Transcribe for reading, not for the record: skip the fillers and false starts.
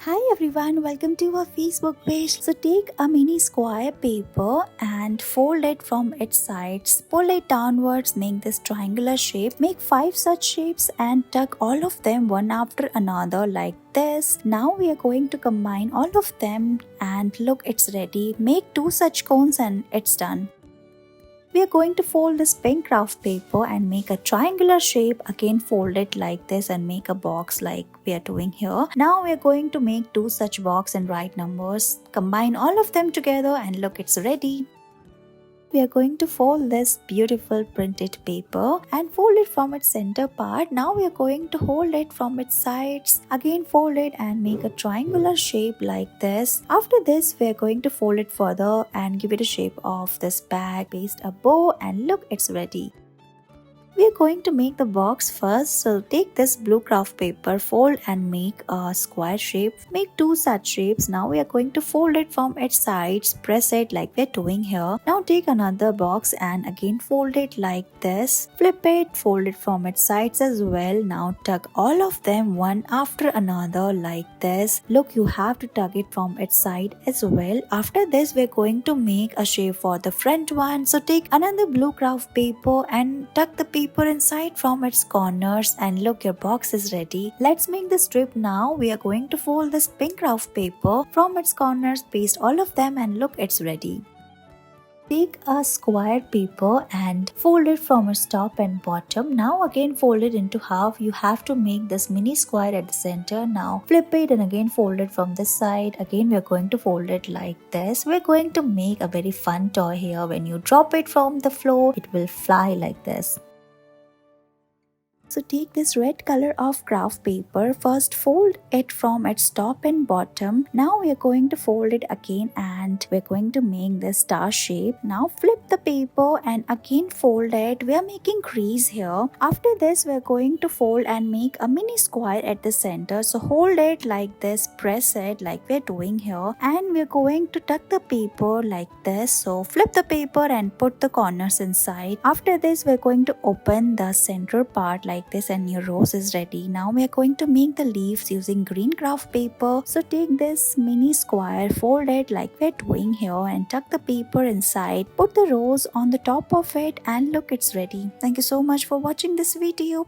Hi everyone, welcome to our Facebook page. So take a mini square paper and fold it from its sides. Pull it downwards, make this triangular shape. Make 5 such shapes and tuck all of them one after another like this. Now we are going to combine all of them and look, it's ready. Make 2 such cones and it's done. We are going to fold this pink craft paper and make a triangular shape. Again fold it like this and make a box like we are doing here. Now we are going to make 2 such box and write numbers. Combine all of them together and look, it's ready. We are going to fold this beautiful printed paper and fold it from its center part. Now we are going to hold it from its sides. Again fold it and make a triangular shape like this. After this we are going to fold it further and give it a shape of this bag. Paste a bow and look, it's ready. We are going to make the box first, so take this blue craft paper, fold and make a square shape. Make 2 such shapes. Now we are going to fold it from its sides, press it like we are doing here. Now take another box and again fold it like this. Flip it, fold it from its sides as well. Now tuck all of them one after another like this. Look, you have to tuck it from its side as well. After this we are going to make a shape for the front one. So take another blue craft paper and tuck the paper inside from its corners and look, your box is ready. Let's make the strip now. We are going to fold this pink craft paper from its corners, paste all of them and look, it's ready. Take a square paper and fold it from its top and bottom. Now again fold it into half. You have to make this mini square at the center. Now flip it and again fold it from this side. Again we are going to fold it like this. We're going to make a very fun toy here. When you drop it from the floor, it will fly like this. So take this red color of craft paper, first fold it from its top and bottom. Now we are going to fold it again and we're going to make this star shape. Now flip the paper and again fold it. We are making crease here. After this we are going to fold and make a mini square at the center. So hold it like this, press it like we're doing here, and we're going to tuck the paper like this. So flip the paper and put the corners inside. After this we're going to open the center part like this and your rose is ready. Now we are going to make the leaves using green craft paper. So take this mini square, fold it like we're doing here and tuck the paper inside. Put the rose on the top of it and look, it's ready. Thank you so much for watching this video.